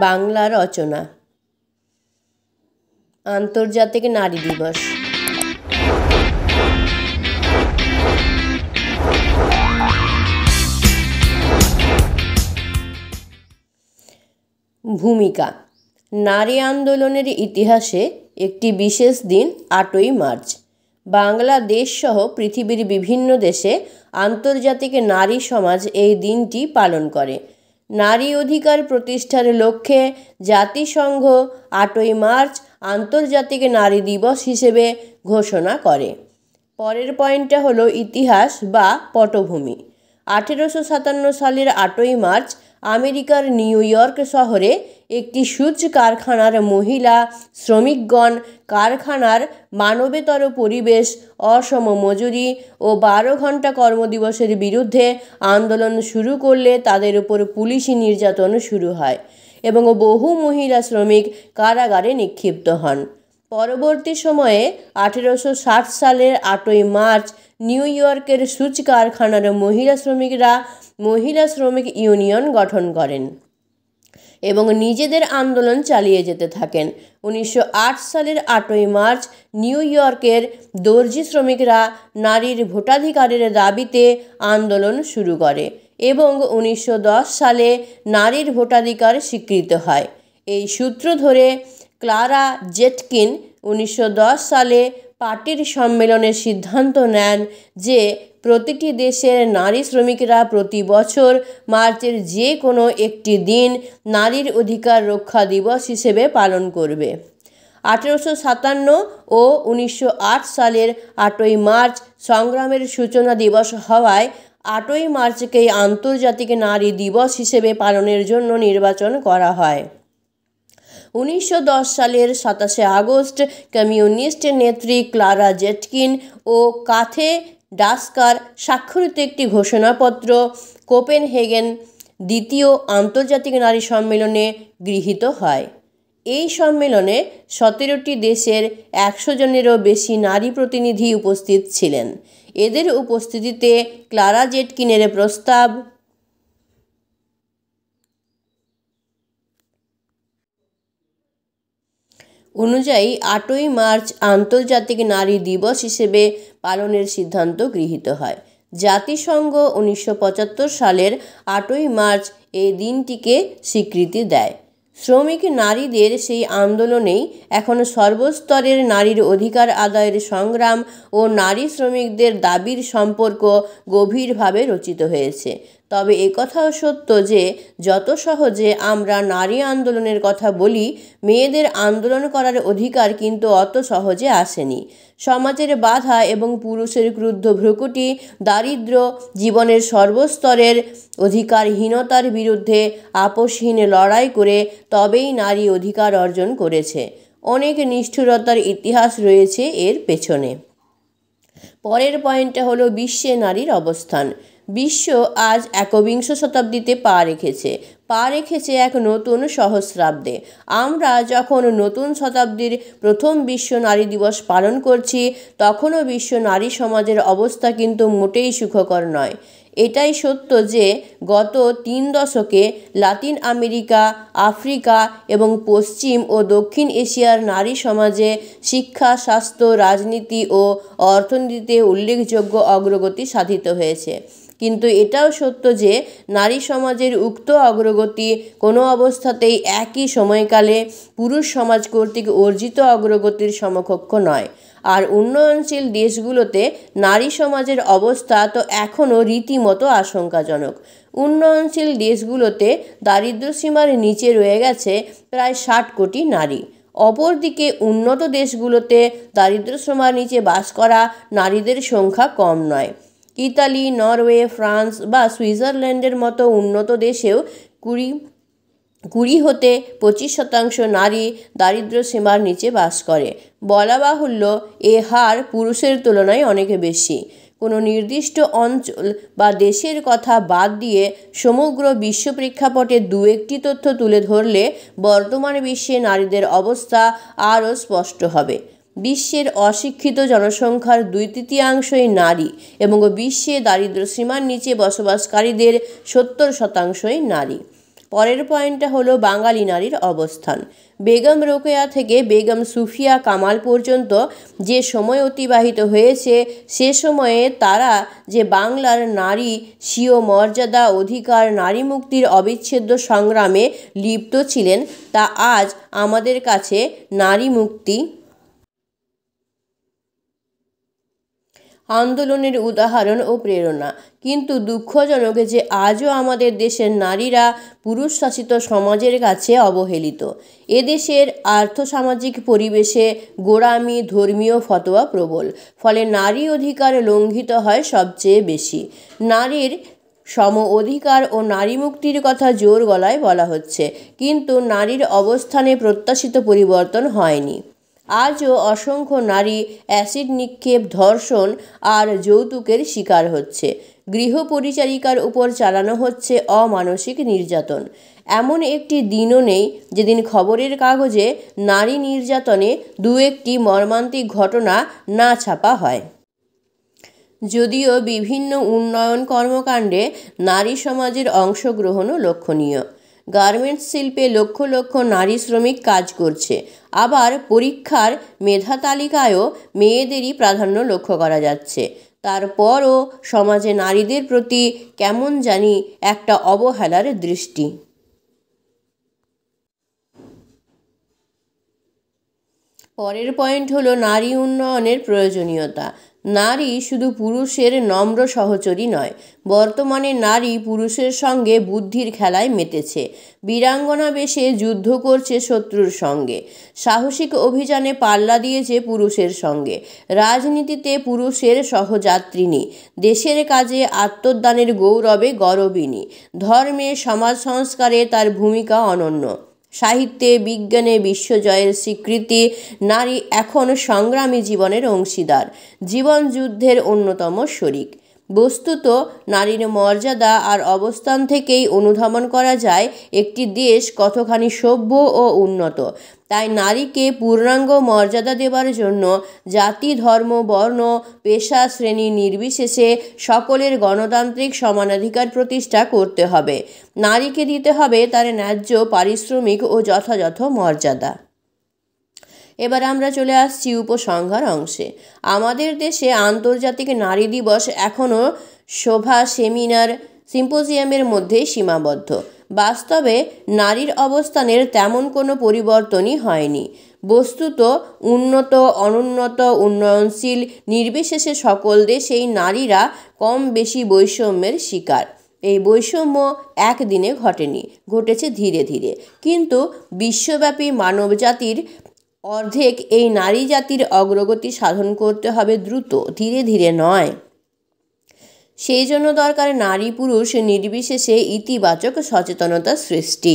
বাংলা রচনা। আন্তর্জাতিক নারী দিবস। ভূমিকা। নারী আন্দোলনের ইতিহাসে একটি বিশেষ দিন 8ই মার্চ। বাংলাদেশ সহ পৃথিবীর বিভিন্ন দেশে আন্তর্জাতিক নারী সমাজ এই দিনটি পালন করে। নারী অধিকার প্রতিষ্ঠার লক্ষ্যে জাতিসংঘ 8ই মার্চ আন্তর্জাতিক নারী দিবস হিসেবে ঘোষণা করে। পরের পয়েন্টটা হলো ইতিহাস বা পটভূমি। 1857 সালের 8ই মার্চ আমেরিকার নিউ ইয়র্ক শহরে একটি সুচ কারখানার মহিলা শ্রমিকগণ কারখানার মানবেতর পরিবেশ, অসম মজুরি ও 12 ঘন্টা কর্মদিবসের বিরুদ্ধে আন্দোলন শুরু করলে তাদের উপর পুলিশি নির্যাতন শুরু হয় এবং বহু মহিলা শ্রমিক কারাগারে নিক্ষিপ্ত হন। পরবর্তী সময়ে 1860 সালের 8ই মার্চ নিউ ইয়র্কের সুচ কারখানার মহিলা শ্রমিকরা মহিলা শ্রমিক ইউনিয়ন গঠন করেন এবং নিজেদের আন্দোলন চালিয়ে যেতে থাকেন। 1908 সালের 8ই মার্চ নিউ ইয়র্কের দর্জি শ্রমিকরা নারীর ভোটাধিকারের দাবিতে আন্দোলন শুরু করে এবং 1910 সালে নারীর ভোটাধিকার স্বীকৃত হয়। এই সূত্র ধরে ক্লারা জেটকিন 1910 সালে পার্টির সম্মেলনে সিদ্ধান্ত নেন যে প্রতিটি দেশের নারী শ্রমিকরা প্রতি বছর মার্চের যে কোনো একটি দিন নারীর অধিকার রক্ষা দিবস হিসেবে পালন করবে। 1857 ও 1908 সালের 8ই মার্চ সংগ্রামের সূচনা দিবস হওয়ায় 8ই মার্চকেই আন্তর্জাতিক নারী দিবস হিসেবে পালনের জন্য নির্বাচন করা হয়। 1910 সালের 27শে আগস্ট কমিউনিস্ট নেত্রী ক্লারা জেটকিন ও কাথে ডাস্কার স্বাক্ষরিত একটি ঘোষণাপত্র কোপেনহেগেন দ্বিতীয় আন্তর্জাতিক নারী সম্মেলনে গৃহীত হয়। এই সম্মেলনে 17টি দেশের 100 জনেরও বেশি নারী প্রতিনিধি উপস্থিত ছিলেন। এদের উপস্থিতিতে ক্লারা জেটকিনের প্রস্তাব অনুযায়ী 8ই মার্চ আন্তর্জাতিক নারী দিবস হিসেবে পালনের সিদ্ধান্ত গৃহীত হয়। জাতিসংঘ 1975 সালের 8ই মার্চ এই দিনটিকে স্বীকৃতি দেয়। শ্রমিক নারীদের সেই আন্দোলনেই এখন সর্বস্তরের নারীর অধিকার আদায়ের সংগ্রাম ও নারী শ্রমিকদের দাবির সম্পর্ক গভীরভাবে রচিত হয়েছে। তবে একথাও সত্য যে যত সহজে আমরা নারী আন্দোলনের কথা বলি, মেয়েদের আন্দোলন করার অধিকার কিন্তু অত সহজে আসেনি। সমাজের বাধা এবং পুরুষের ক্রুদ্ধ ভ্রুকুটি, দারিদ্র্য, জীবনের সর্বস্তরের অধিকারহীনতার বিরুদ্ধে আপোষহীন লড়াই করে তবেই নারী অধিকার অর্জন করেছে। অনেক নিষ্ঠুরতার ইতিহাস রয়েছে এর পেছনে। পরের পয়েন্টটা হলো বিশ্বে নারীর অবস্থান। বিশ্ব আজ 21 শতাব্দীতে পা রেখেছে এক নতুন সহস্রাব্দে। আমরা যখন নতুন শতাব্দীর প্রথম বিশ্ব নারী দিবস পালন করছি, তখনও বিশ্ব নারী সমাজের অবস্থা কিন্তু মোটেই সুখকর নয়। এটাই সত্য যে গত 3 দশকে লাতিন আমেরিকা, আফ্রিকা এবং পশ্চিম ও দক্ষিণ এশিয়ার নারী সমাজে শিক্ষা, স্বাস্থ্য, রাজনীতি ও অর্থনীতিতে উল্লেখযোগ্য অগ্রগতি সাধিত হয়েছে। কিন্তু এটাও সত্য যে নারী সমাজের উক্ত অগ্রগতি কোনো অবস্থাতেই একই সময়কালে পুরুষ সমাজ কর্তৃক অর্জিত অগ্রগতির সমকক্ষ নয়। আর উন্নয়নশীল দেশগুলোতে নারী সমাজের অবস্থা তো এখনও রীতিমতো আশঙ্কাজনক। উন্নয়নশীল দেশগুলোতে দারিদ্র্যসীমার নিচে রয়ে গেছে প্রায় 60 কোটি নারী। অপরদিকে উন্নত দেশগুলোতে দারিদ্র্যসীমার নিচে বাস করা নারীদের সংখ্যা কম নয়। ইতালি, নরওয়ে, ফ্রান্স বা সুইজারল্যান্ডের মতো উন্নত দেশেও 20 হতে 25% নারী দারিদ্র্যসীমার নিচে বাস করে। বলা বাহুল্য, এ হার পুরুষের তুলনায় অনেক বেশি। কোনো নির্দিষ্ট অঞ্চল বা দেশের কথা বাদ দিয়ে সমগ্র বিশ্ব প্রেক্ষাপটে 2-1টি তথ্য তুলে ধরলে বর্তমান বিশ্বে নারীদের অবস্থা আরও স্পষ্ট হবে। বিশ্বের অশিক্ষিত জনসংখ্যার 2/3 নারী এবং বিশ্বে দারিদ্র্যসীমার নিচে বসবাসকারীদের 70% নারী। পরের পয়েন্টটা হলো বাঙালি নারীর অবস্থান। বেগম রোকেয়া থেকে বেগম সুফিয়া কামাল পর্যন্ত যে সময় অতিবাহিত হয়েছে, সে সময়ে তারা যে বাংলার নারী স্বীয় মর্যাদা, অধিকার, নারী মুক্তির অবিচ্ছেদ্য সংগ্রামে লিপ্ত ছিলেন, তা আজ আমাদের কাছে নারী মুক্তি আন্দোলনের উদাহরণ ও প্রেরণা। কিন্তু দুঃখজনক যে আজও আমাদের দেশের নারীরা পুরুষ শাসিত সমাজের কাছে অবহেলিত। এদেশের আর্থসামাজিক পরিবেশে গোঁড়ামি, ধর্মীয় ফতোয়া প্রবল, ফলে নারী অধিকার লঙ্ঘিত হয় সবচেয়ে বেশি। নারীর সম অধিকার ও নারী মুক্তির কথা জোর গলায় বলা হচ্ছে, কিন্তু নারীর অবস্থানে প্রত্যাশিত পরিবর্তন হয়নি। আজও অসংখ্য নারী অ্যাসিড নিক্ষেপ, ধর্ষণ আর যৌতুকের শিকার হচ্ছে। গৃহপরিচারিকার উপর চালানো হচ্ছে অমানসিক নির্যাতন। এমন একটি দিনও নেই যেদিন খবরের কাগজে নারী নির্যাতনে দু একটি মর্মান্তিক ঘটনা না ছাপা হয়। যদিও বিভিন্ন উন্নয়ন কর্মকাণ্ডে নারী সমাজের অংশগ্রহণও লক্ষণীয়। গার্মেন্টস শিল্পে লক্ষ লক্ষ নারী শ্রমিক কাজ করছে, আবার পরীক্ষার মেধা তালিকায়ও মেয়েদেরই প্রাধান্য লক্ষ্য করা যাচ্ছে। তারপরও সমাজে নারীদের প্রতি কেমন জানি একটা অবহেলার দৃষ্টি। পরের পয়েন্ট হলো নারী উন্নয়নের প্রয়োজনীয়তা। নারী শুধু পুরুষের নম্র সহচরী নয়, বর্তমানে নারী পুরুষের সঙ্গে বুদ্ধির খেলায় মেতেছে। বীরাঙ্গনা বেশে যুদ্ধ করছে শত্রুর সঙ্গে, সাহসিক অভিযানে পাল্লা দিয়েছে পুরুষের সঙ্গে। রাজনীতিতে পুরুষের সহযাত্রিনী, দেশের কাজে আত্মদানের গৌরবে গরবিনী। ধর্মে, সমাজ সংস্কারে তার ভূমিকা অনন্য। সাহিত্যে, বিজ্ঞানে বিশ্বজয়ের স্বীকৃতি। নারী এখন সংগ্রামী জীবনের অংশীদার, জীবন যুদ্ধের অন্যতম শরিক। বস্তুত নারীর মর্যাদা আর অবস্থান থেকেই অনুধাবন করা যায় একটি দেশ কতখানি সভ্য ও উন্নত। তাই নারীকে পূর্ণাঙ্গ মর্যাদা দেবার জন্য জাতি, ধর্ম, বর্ণ, পেশা, শ্রেণী নির্বিশেষে সকলের গণতান্ত্রিক সমানাধিকার প্রতিষ্ঠা করতে হবে। নারীকে দিতে হবে তার ন্যায্য পারিশ্রমিক ও যথাযথ মর্যাদা। এবার আমরা চলে আসছি উপসংহার অংশে। আমাদের দেশে আন্তর্জাতিক নারী দিবস এখনও সভা, সেমিনার, সিম্পোজিয়ামের মধ্যেই সীমাবদ্ধ। বাস্তবে নারীর অবস্থানের তেমন কোনো পরিবর্তনই হয়নি। বস্তুত উন্নত, অনুন্নত, উন্নয়নশীল নির্বিশেষে সকল দেশেই নারীরা কম বেশি বৈষম্যের শিকার। এই বৈষম্য একদিনে ঘটেনি, ঘটেছে ধীরে ধীরে। কিন্তু বিশ্বব্যাপী মানবজাতির অর্ধেক এই নারী জাতির অগ্রগতি সাধন করতে হবে দ্রুত, ধীরে ধীরে নয়। সেই জন্য দরকার নারী পুরুষ নির্বিশেষে ইতিবাচক সচেতনতা সৃষ্টি।